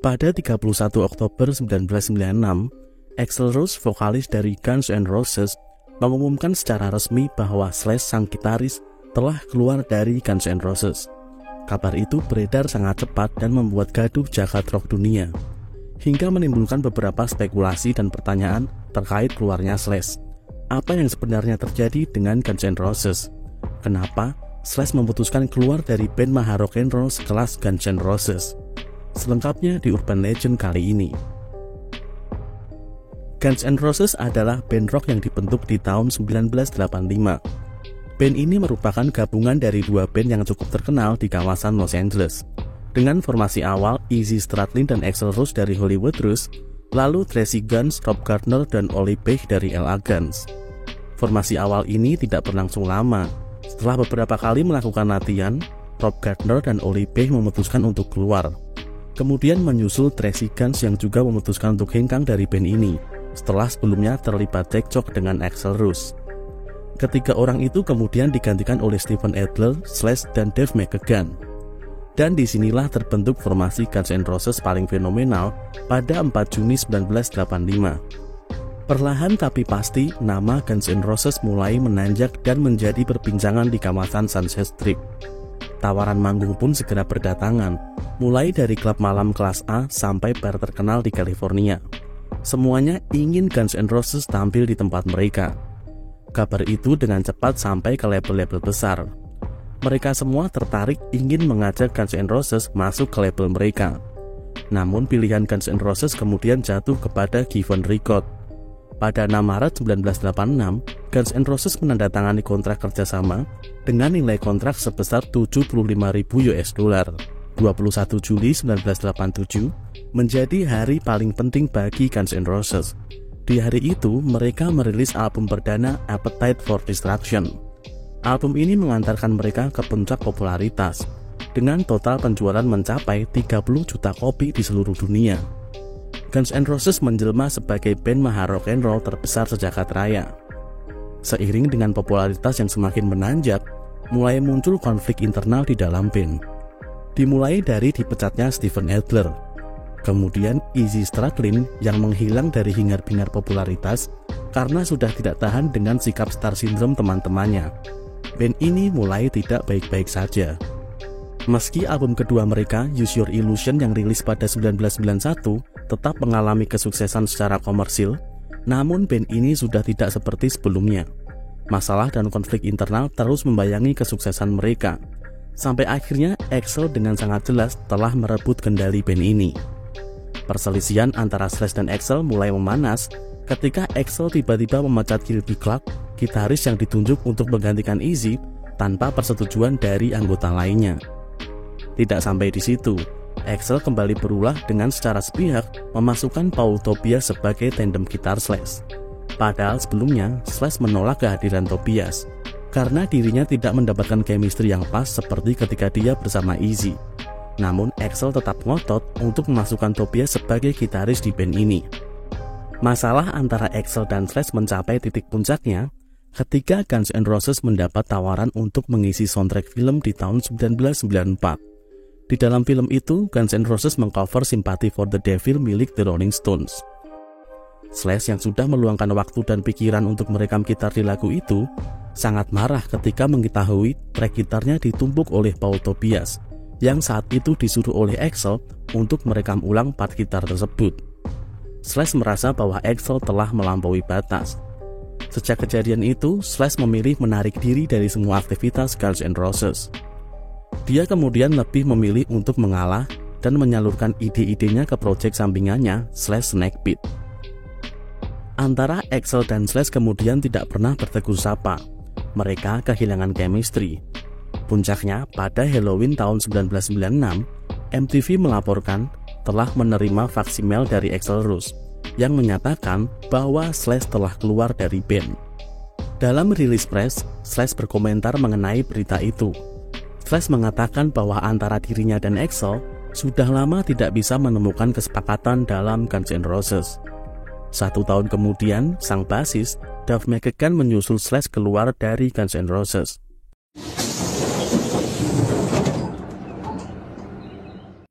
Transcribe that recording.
Pada 31 Oktober 1996, Axl Rose, vokalis dari Guns N' Roses, mengumumkan secara resmi bahwa Slash, sang gitaris, telah keluar dari Guns N' Roses. Kabar itu beredar sangat cepat dan membuat gaduh jagat rock dunia, hingga menimbulkan beberapa spekulasi dan pertanyaan terkait keluarnya Slash. Apa yang sebenarnya terjadi dengan Guns N' Roses? Kenapa Slash memutuskan keluar dari band maha rock and roll sekelas Guns N' Roses? Selengkapnya di Urban Legend kali ini. Guns N' Roses adalah band rock yang dibentuk di tahun 1985. Band ini merupakan gabungan dari dua band yang cukup terkenal di kawasan Los Angeles. Dengan formasi awal Izzy Stradlin dan Axl Rose dari Hollywood Rush, lalu Tracy Guns, Rob Gardner, dan Ollie Page dari LA Guns. Formasi awal ini tidak berlangsung lama. Setelah beberapa kali melakukan latihan, Rob Gardner dan Ollie Page memutuskan untuk keluar. Kemudian menyusul Tracy Guns yang juga memutuskan untuk hengkang dari band ini, setelah sebelumnya terlibat cekcok dengan Axl Rose. Ketiga orang itu kemudian digantikan oleh Steven Adler, Slash, dan Dave McKagan. Dan disinilah terbentuk formasi Guns N' Roses paling fenomenal pada 4 Juni 1985. Perlahan tapi pasti, nama Guns N' Roses mulai menanjak dan menjadi perbincangan di kawasan Sunset Strip. Tawaran manggung pun segera berdatangan, mulai dari klub malam kelas A sampai bar terkenal di California. Semuanya ingin Guns N' Roses tampil di tempat mereka. Kabar itu dengan cepat sampai ke label-label besar. Mereka semua tertarik ingin mengajak Guns N' Roses masuk ke label mereka. Namun pilihan Guns N' Roses kemudian jatuh kepada Geffen Records. Pada 6 Maret 1986, Guns N' Roses menandatangani kontrak kerjasama dengan nilai kontrak sebesar $75.000. 21 Juli 1987 menjadi hari paling penting bagi Guns N' Roses. Di hari itu, mereka merilis album perdana Appetite for Destruction. Album ini mengantarkan mereka ke puncak popularitas, dengan total penjualan mencapai 30 juta kopi di seluruh dunia. Guns N' Roses menjelma sebagai band maha rock and roll terbesar sejagat raya. Seiring dengan popularitas yang semakin menanjak, mulai muncul konflik internal di dalam band. Dimulai dari dipecatnya Steven Adler, kemudian Izzy Stradlin yang menghilang dari hingar-bingar popularitas karena sudah tidak tahan dengan sikap star syndrome teman-temannya. Band ini mulai tidak baik-baik saja. Meski album kedua mereka, Use Your Illusion, yang rilis pada 1991, tetap mengalami kesuksesan secara komersil, namun band ini sudah tidak seperti sebelumnya. Masalah dan konflik internal terus membayangi kesuksesan mereka, sampai akhirnya Axl dengan sangat jelas telah merebut kendali band ini. Perselisihan antara Slash dan Axl mulai memanas ketika Axl tiba-tiba memecat Gilby Clarke, gitaris yang ditunjuk untuk menggantikan Izzy, tanpa persetujuan dari anggota lainnya. Tidak sampai di situ, Axl kembali berulah dengan secara sepihak memasukkan Paul Tobias sebagai tandem gitar Slash. Padahal sebelumnya Slash menolak kehadiran Tobias karena dirinya tidak mendapatkan chemistry yang pas seperti ketika dia bersama Izzy. Namun Axl tetap ngotot untuk memasukkan Tobias sebagai gitaris di band ini. Masalah antara Axl dan Slash mencapai titik puncaknya ketika Guns N' Roses mendapat tawaran untuk mengisi soundtrack film di tahun 1994. Di dalam film itu, Guns N' Roses mengcover Sympathy for the Devil milik The Rolling Stones. Slash yang sudah meluangkan waktu dan pikiran untuk merekam gitar di lagu itu, sangat marah ketika mengetahui track gitarnya ditumpuk oleh Paul Tobias, yang saat itu disuruh oleh Axl untuk merekam ulang part gitar tersebut. Slash merasa bahwa Axl telah melampaui batas. Sejak kejadian itu, Slash memilih menarik diri dari semua aktivitas Guns N' Roses. Dia kemudian lebih memilih untuk mengalah dan menyalurkan ide-idenya ke proyek sampingannya, Snake Pit. Antara Axl dan Slash kemudian tidak pernah bertegur sapa. Mereka kehilangan chemistry. Puncaknya, pada Halloween tahun 1996, MTV melaporkan telah menerima faksimil dari Axl Rose yang menyatakan bahwa Slash telah keluar dari band. Dalam rilis press, Slash berkomentar mengenai berita itu. Slash mengatakan bahwa antara dirinya dan Axl sudah lama tidak bisa menemukan kesepakatan dalam Guns N' Roses. 1 tahun kemudian, sang basis Dave McKagan menyusul Slash keluar dari Guns N' Roses.